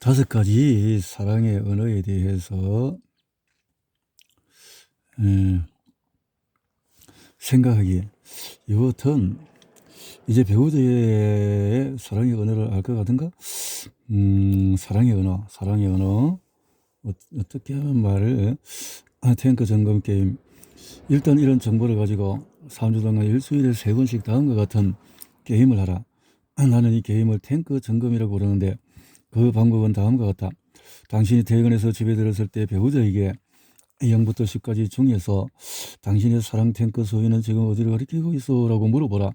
5가지 사랑의 언어에 대해서 생각하기에 이것은 이제 배우자의 사랑의 언어를 알 것 같은가? 사랑의 언어 어떻게 하면 말을 탱크 점검 게임. 일단 이런 정보를 가지고 3주 동안 일주일에 3번씩 다음과 같은 게임을 하라. 나는 이 게임을 탱크 점검이라고 부르는데 그 방법은 다음과 같다. 당신이 퇴근해서 집에 들었을 때 배우자에게 0부터 10까지 중에서 당신의 사랑 탱크 소유는 지금 어디를 가리키고 있어? 라고 물어보라.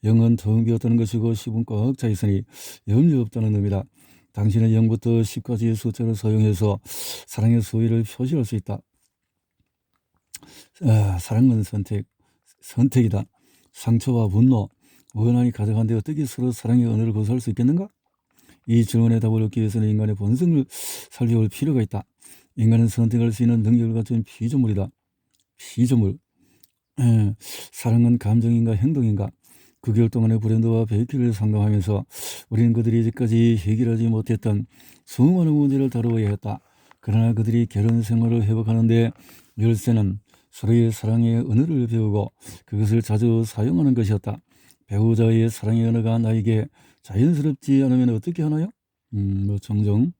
0은 텅 비었다는 것이고 10은 꽉 차 있으니 염려 없다는 의미다. 당신은 0부터 10까지의 숫자를 사용해서 사랑의 소유를 표시할 수 있다. 사랑은 선택이다. 상처와 분노, 원한이 가득한데 어떻게 서로 사랑의 언어를 고수할 수 있겠는가? 이 질문에 답을 얻기 위해서는 인간의 본성을 살펴볼 필요가 있다. 인간은 선택할 수 있는 능력을 갖춘 피조물이다. 피조물. 사랑은 감정인가 행동인가? 9개월 동안의 브랜드와 베이키를 상담하면서 우리는 그들이 이제까지 해결하지 못했던 수많은 문제를 다루어야 했다. 그러나 그들이 결혼 생활을 회복하는데 열쇠는 서로의 사랑의 언어를 배우고 그것을 자주 사용하는 것이었다. 배우자의 사랑의 언어가 나에게 자연스럽지 않으면 어떻게 하나요? 종종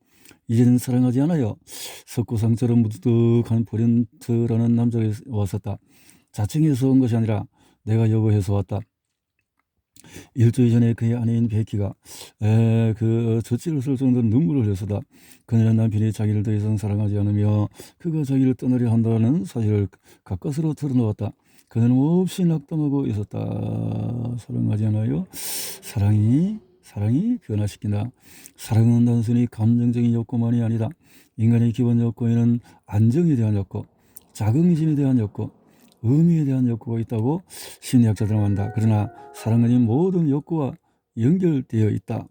이제는 사랑하지 않아요. 석고상처럼 무뚝뚝한 브랜트라는 남자가 왔었다. 자칭해서 온 것이 아니라 내가 요구해서 왔다. 일주일 전에 그의 아내인 베키가 젖질을 쓸 정도로 눈물을 흘렸었다. 그녀는 남편이 자기를 더 이상 사랑하지 않으며 그가 자기를 떠나려 한다는 사실을 가까스로 털어놓았다. 그녀는 몹시 낙담하고 있었다. 사랑하지 않아요? 사랑이 변화시킨다. 사랑은 단순히 감정적인 욕구만이 아니다. 인간의 기본 욕구에는 안정에 대한 욕구, 자긍심에 대한 욕구, 의미에 대한 욕구가 있다고 심리학자들은 한다. 그러나 사랑은 이 모든 욕구와 연결되어 있다.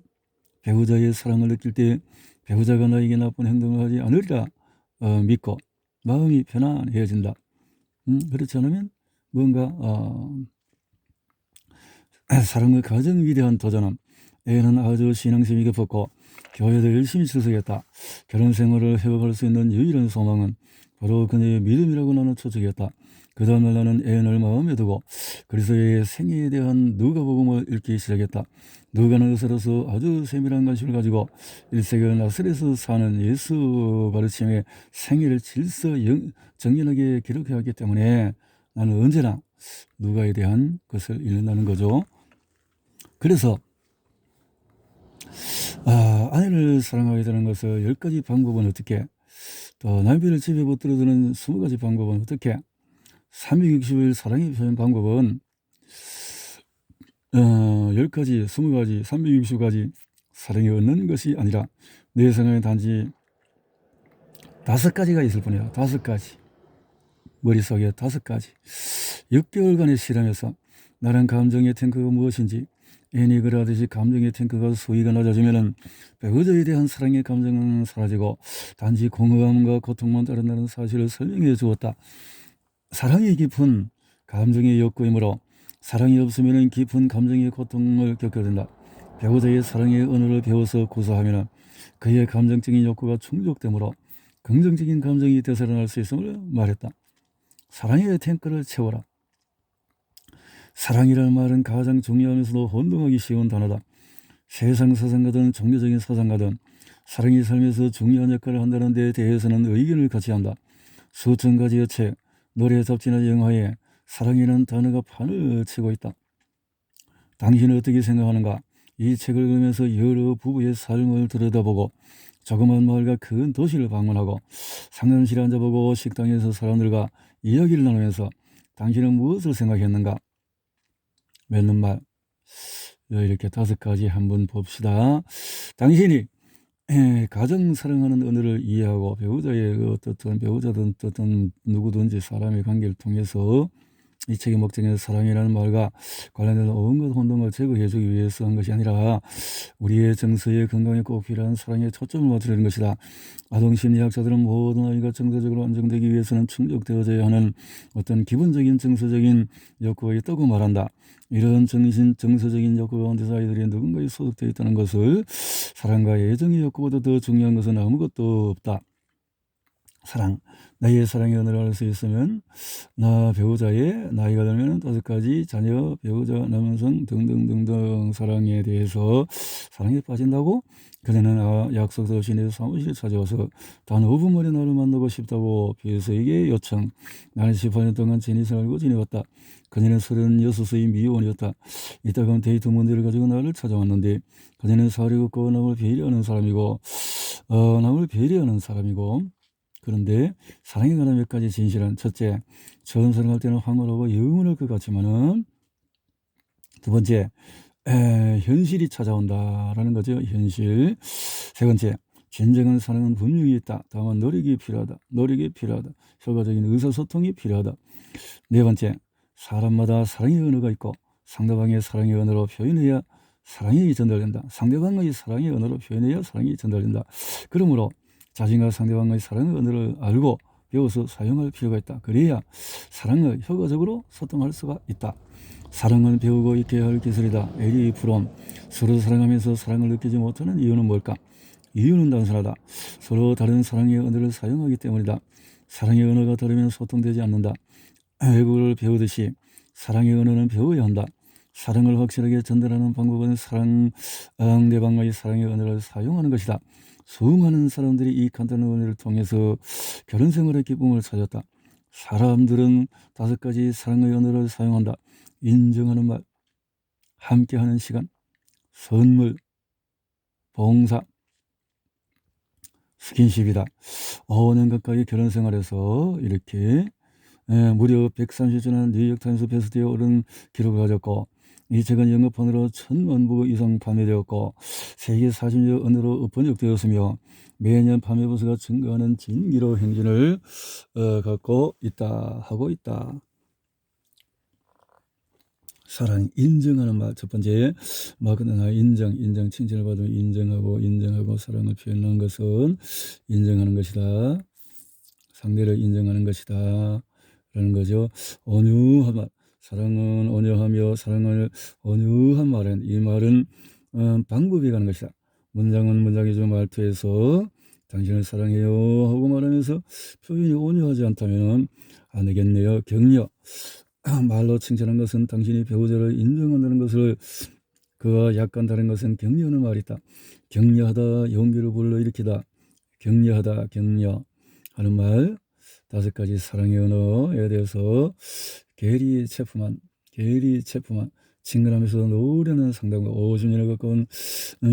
배우자의 사랑을 느낄 때 배우자가 나에게 나쁜 행동을 하지 않으리라 믿고 마음이 편안해진다. 그렇지 않으면 뭔가 사랑의 가장 위대한 도전은 애는 아주 신앙심이 깊었고 교회도 열심히 출석했다. 결혼 생활을 회복할 수 있는 유일한 소망은 바로 그녀의 믿음이라고 나는 추측했다. 그 다음날 나는 애인을 마음에 두고 그리스도의 생애에 대한 누가복음을 읽기 시작했다. 누가는 의사로서 아주 세밀한 관심을 가지고 1세기 나사렛에서 사는 예수 가르침의 생애를 정연하게 기록해왔기 때문에 나는 언제나 누가에 대한 것을 읽는다는 거죠. 그래서 아내를 사랑하게 되는 것을 10가지 방법은 어떻게, 또 남편을 집에 못 들어주는 20가지 방법은 어떻게, 360일 사랑의 표현 방법은 10가지, 20가지, 360가지 사랑이 얻는 것이 아니라 내 생각에 단지 5가지가 있을 뿐이야. 5가지. 머릿속에 5가지. 6개월간의 실험에서 나란 감정의 탱크가 무엇인지, 애니 그러하듯이 감정의 탱크가 수위가 낮아지면 배우자에 대한 사랑의 감정은 사라지고 단지 공허함과 고통만 따른다는 사실을 설명해 주었다. 사랑이 깊은 감정의 욕구이므로 사랑이 없으면 깊은 감정의 고통을 겪게 된다. 배우자의 사랑의 언어를 배워서 구사하면 그의 감정적인 욕구가 충족되므로 긍정적인 감정이 되살아날 수 있음을 말했다. 사랑의 탱크를 채워라. 사랑이라는 말은 가장 중요하면서도 혼동하기 쉬운 단어다. 세상 사상가든 종교적인 사상가든 사랑이 삶에서 중요한 역할을 한다는 데 대해서는 의견을 같이 한다. 수천 가지의 책, 노래, 잡지나 영화에 사랑이라는 단어가 판을 치고 있다. 당신은 어떻게 생각하는가? 이 책을 읽으면서 여러 부부의 삶을 들여다보고 조그만 마을과 큰 도시를 방문하고 상담실에 앉아보고 식당에서 사람들과 이야기를 나누면서 당신은 무엇을 생각했는가? 맺는 말. 이렇게 5가지 한번 봅시다. 당신이 가장 사랑하는 언어를 이해하고 배우자의 어떻든 배우자든 어떤 누구든지 사람의 관계를 통해서 이 책의 목적은 사랑이라는 말과 관련된 온갖 혼동을 제거해주기 위해서 한 것이 아니라 우리의 정서의 건강에 꼭 필요한 사랑에 초점을 맞추려는 것이다. 아동심리학자들은 모든 아이가 정서적으로 안정되기 위해서는 충족되어져야 하는 어떤 기본적인 정서적인 욕구가 있다고 말한다. 이런 정서적인 욕구 가운데서 아이들이 누군가에 소속되어 있다는 것을 사랑과 애정의 욕구보다 더 중요한 것은 아무것도 없다. 사랑, 나의 사랑의 언어를 알 수 있으면 나 배우자의 나이가 들면 5가지 자녀, 배우자, 남성 등등등등 사랑에 대해서 사랑에 빠진다고? 그대는 약속도 없이 내 사무실에 찾아와서 단 5분 만에 나를 만나고 싶다고 비서에게 요청. 나는 18년 동안 제니스를 알고 지내왔다. 그녀는 36의 미혼이었다. 이따금 데이트 문제를 가지고 나를 찾아왔는데 그녀는 사리 없고 남을 배려하는 사람이고 그런데 사랑에 관한 몇 가지 진실은 첫째, 처음 사랑할 때는 황홀하고 영원할 것 같지만은 두 번째, 현실이 찾아온다라는 거죠. 현실. 세 번째, 진정한 사랑은 분명히 있다. 다만 노력이 필요하다. 효과적인 의사소통이 필요하다. 네 번째, 사람마다 사랑의 언어가 있고 상대방의 사랑의 언어로 표현해야 사랑이 전달된다. 상대방의 사랑의 언어로 표현해야 사랑이 전달된다. 그러므로 자신과 상대방의 사랑의 언어를 알고 배워서 사용할 필요가 있다. 그래야 사랑을 효과적으로 소통할 수가 있다. 사랑은 배우고 익혀야 할 기술이다. 에리 프롬. 서로 사랑하면서 사랑을 느끼지 못하는 이유는 뭘까? 이유는 단순하다. 서로 다른 사랑의 언어를 사용하기 때문이다. 사랑의 언어가 다르면 소통되지 않는다. 외국어를 배우듯이 사랑의 언어는 배워야 한다. 사랑을 확실하게 전달하는 방법은 상대방의 사랑의 언어를 사용하는 것이다. 수많은 사람들이 이 간단한 언어를 통해서 결혼 생활의 기쁨을 찾았다. 사람들은 5가지 사랑의 언어를 사용한다. 인정하는 말, 함께하는 시간, 선물, 봉사, 스킨십이다. 5년 가까이 결혼 생활에서 이렇게 무려 130주나 뉴욕타임스 베스트에 오른 기록을 가졌고 이 책은 영어판으로 1000만 부 이상 판매되었고 세계 40여 언어로 번역되었으며 매년 판매 부수가 증가하는 진기록 행진을 하고 있다. 사랑, 인정하는 말. 첫 번째, 마그나 인정, 칭찬을 받으면 인정하고 사랑을 표현하는 것은 인정하는 것이다. 상대를 인정하는 것이다. 라는 거죠. 온유한 말. 사랑은 온유하며 사랑을 온유한 말은 이 말은 방법이 가는 것이다. 문장의 좀 말투에서 당신을 사랑해요 하고 말하면서 표현이 온유하지 않다면 안 되겠네요. 격려. 말로 칭찬한 것은 당신이 배우자를 인정한다는 것을 그와 약간 다른 것은 격려하는 말이다. 격려하다, 용기를 불러일으키다. 격려하다, 격려하는 말. 5가지 사랑의 언어에 대해서 게리 체프만 친근하면서 노련한 상담과 50년에 가까운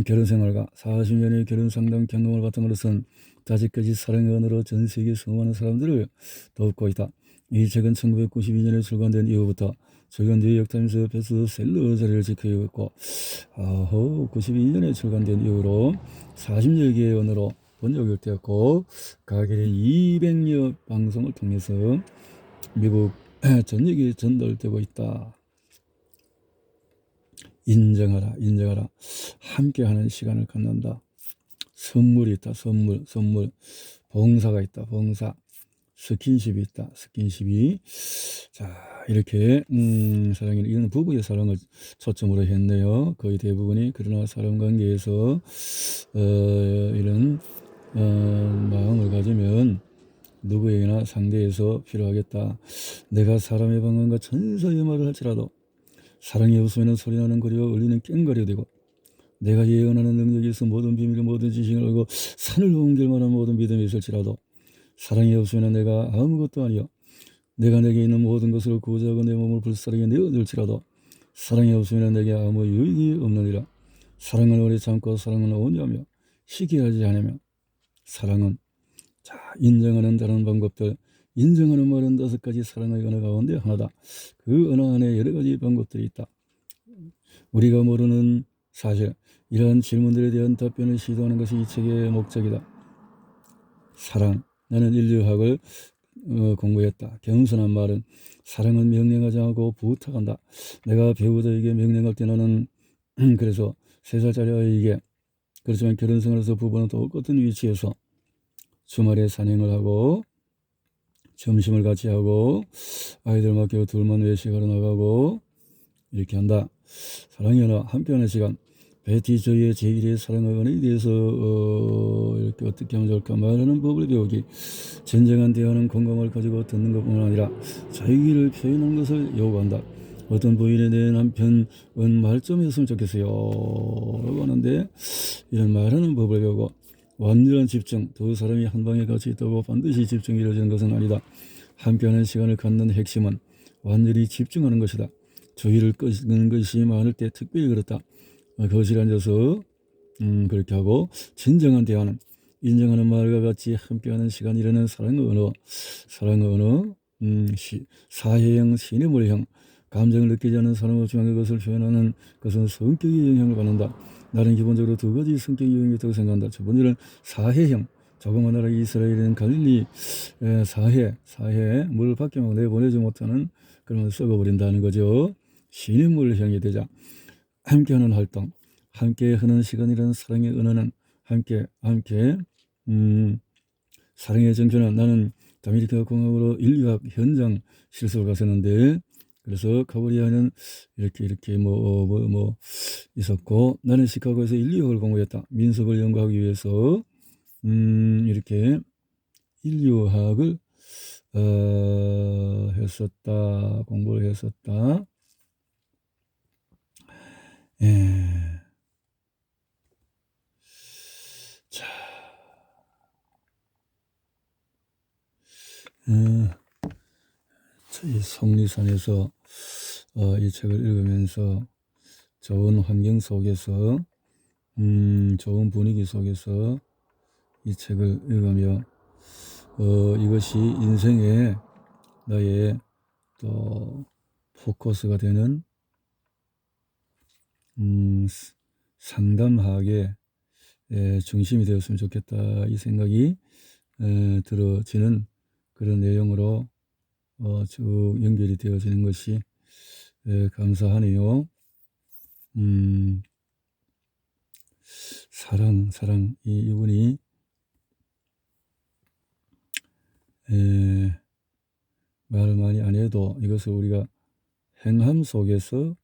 결혼생활과 40년의 결혼상담 경험을 바탕으로선 5가지 사랑의 언어로 전 세계 수많은 사람들을 돕고 있다. 이 책은 1992년에 출간된 이후부터 최근 뉴욕타임스 베스트셀러 자리를 지키고 있고 92년에 출간된 이후로 40여 개의 언어로 번역되었고 가계의 200여 방송을 통해서 미국 전역에 전달되고 있다. 인정하라. 함께하는 시간을 갖는다. 선물이 있다. 선물. 봉사가 있다. 봉사. 스킨십이 있다. 스킨십이. 자, 이렇게 이런 부부의 사랑을 초점으로 했네요. 거의 대부분이. 그러나 사람 관계에서 이런 마음을 가지면 누구에게나 상대에서 필요하겠다. 내가 사람의 방언과 천사의 말을 할지라도 사랑이 없으면 소리나는 거리와 울리는 깽가리가 되고 내가 예언하는 능력이 있어 모든 비밀을 모든 지식을 알고 산을 옮길 만한 모든 믿음이 있을지라도 사랑이 없으면 내가 아무것도 아니요. 내가 내게 있는 모든 것을 구하고 내 몸을 불사르게 내어줄지라도 사랑이 없으면 내게 아무 유익이 없느니라. 사랑은 오래 참고 사랑은 온유하며 시기하지 않으며 사랑은 인정하는 다른 방법들. 인정하는 말은 5가지 사랑의 언어 가운데 하나다. 그 언어 안에 여러 가지 방법들이 있다. 우리가 모르는 사실, 이러한 질문들에 대한 답변을 시도하는 것이 이 책의 목적이다. 사랑. 나는 인류학을 공부했다. 겸손한 말은 사랑은 명령하지 않고 부탁한다. 내가 배우자에게 명령할 때 나는 그래서 3살짜리 아이에게 그렇지만 결혼 생활에서 부부는 똑같은 위치에서 주말에 산행을 하고 점심을 같이 하고 아이들 맡기고 둘만 외식하러 나가고 이렇게 한다. 사랑의 언어 함께하는 시간. 베티 조이의 제1의 사랑의 언어에 대해서 이렇게 어떻게 하면 좋을까 말하는 법을 배우기. 진정한 대화는 공감을 가지고 듣는 것뿐만 아니라 자기를 표현하는 것을 요구한다. 어떤 부인에 대해 남편은 말 좀 했으면 좋겠어요 라고 하는데 이런 말하는 법을 배우고 완전한 집중, 두 사람이 한 방에 같이 있다고 반드시 집중이 이루어지는 것은 아니다. 함께하는 시간을 갖는 핵심은 완전히 집중하는 것이다. 주의를 끄는 것이 많을 때 특별히 그렇다. 거실에 앉아서 그렇게 하고 진정한 대화는 인정하는 말과 같이 함께하는 시간이라는 사랑의 언어, 사회형, 시내물형, 감정을 느끼지 않는 사람을 중요한 것을 표현하는 것은 성격의 영향을 받는다. 나는 기본적으로 2가지 성격의 영향이 있다고 생각한다. 첫 번째는 사회형, 조그만 나라 이스라엘은 갈릴리 사회 물을 밖에만 내보내지 못하는 그런 썩어버린다는 거죠. 시내물형이 되자 함께하는 활동, 함께 하는 시간이라는 사랑의 언어는 함께 사랑의 정표는 나는 다메리카 공항으로 인류학 현장 실습을 갔었는데 그래서 카브리아는 이렇게 있었고 나는 시카고에서 인류학을 공부했다. 민속을 연구하기 위해서 이렇게 인류학을 공부를 했었다. 예. 자, 이 속리산에서 이 책을 읽으면서 좋은 환경 속에서 좋은 분위기 속에서 이 책을 읽으며 이것이 인생의 나의 또 포커스가 되는 상담학의 중심이 되었으면 좋겠다 이 생각이 들어지는 그런 내용으로 쭉 연결이 되어지는 것이 감사하네요. 사랑 이분이 말을 많이 안 해도 이것을 우리가 행함 속에서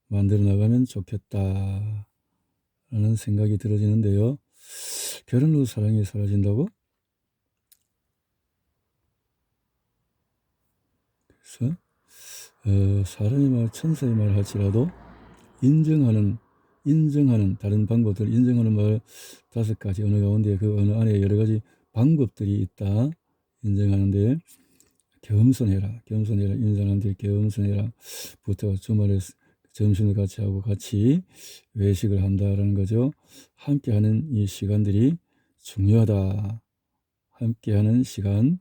만들어 나가면 좋겠다 라는 생각이 들어지는데요. 결혼 후 사랑이 사라진다고? 그래서 사람의 말, 천사의 말을 할지라도 인정하는 다른 방법들, 인정하는 말 5가지 언어 가운데 그 언어 안에 여러 가지 방법들이 있다. 인정하는데 겸손해라. 인정하는데 겸손해라. 부터 주말에 점심을 같이 하고 같이 외식을 한다라는 거죠. 함께하는 이 시간들이 중요하다. 함께하는 시간,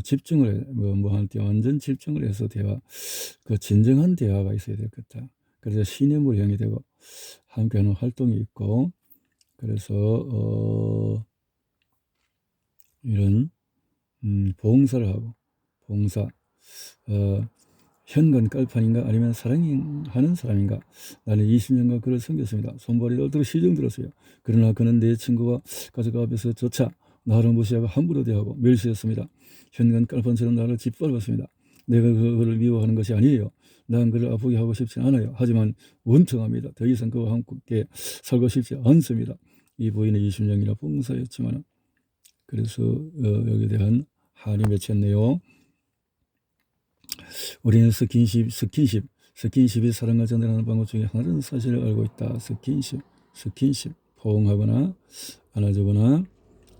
집중을 할 때 완전 집중을 해서 대화, 진정한 대화가 있어야 될 것 같다. 그래서 시내물형이 되고 함께하는 활동이 있고 그래서 이런 봉사를 하고 봉사 현관 깔판인가 아니면 사랑하는 사람인가. 나는 20년간 그를 섬겼습니다. 손발이 떨도록 시정 들었어요. 그러나 그는 내 친구와 가족 앞에서 조차 나를 무시하고 함부로 대하고 멸시했습니다. 현관 깔판처럼 나를 짓밟았습니다. 내가 그를 미워하는 것이 아니에요. 난 그를 아프게 하고 싶지 않아요. 하지만 원통합니다. 더 이상 그와 함께 살고 싶지 않습니다. 이 부인은 20년이나 봉사였지만 그래서 여기에 대한 한이 맺혔네요. 우리는 스킨십이 사랑을 전달하는 방법 중에 하나라는 사실을 알고 있다. 스킨십, 포옹하거나 안아주거나.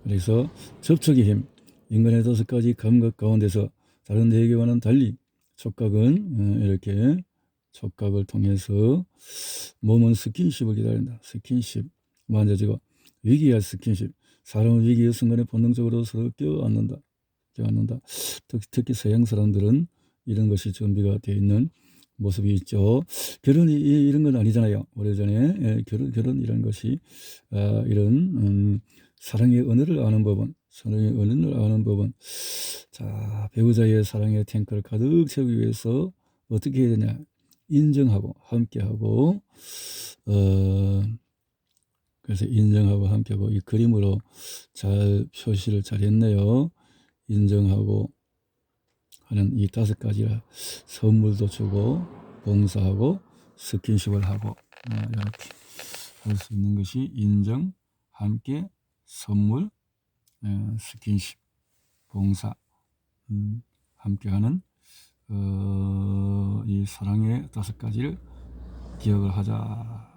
그래서 접촉의 힘, 인간의 5가지 감각 가운데서 다른 4개와는 달리 촉각은 이렇게 촉각을 통해서 몸은 스킨십을 기다린다. 스킨십, 만져주고. 위기야 스킨십, 사람은 위기의 순간에 본능적으로 서로 껴안는다. 특히 서양 사람들은 이런 것이 준비가 되어 있는 모습이 있죠. 결혼이 이런 건 아니잖아요. 오래전에 결혼 이런 것이 이런 사랑의 언어를 아는 법은 서로의 은혜를 아는 법은, 자, 배우자의 사랑의 탱크를 가득 채우기 위해서 어떻게 해야 되냐? 인정하고 함께하고, 그래서 인정하고 함께하고, 이 그림으로 잘 표시를 잘 했네요. 인정하고 하는 이 5가지라, 선물도 주고 봉사하고 스킨십을 하고, 이렇게 할 수 있는 것이 인정, 함께, 선물, 스킨십, 봉사, 함께하는 이 사랑의 5가지를 기억을 하자.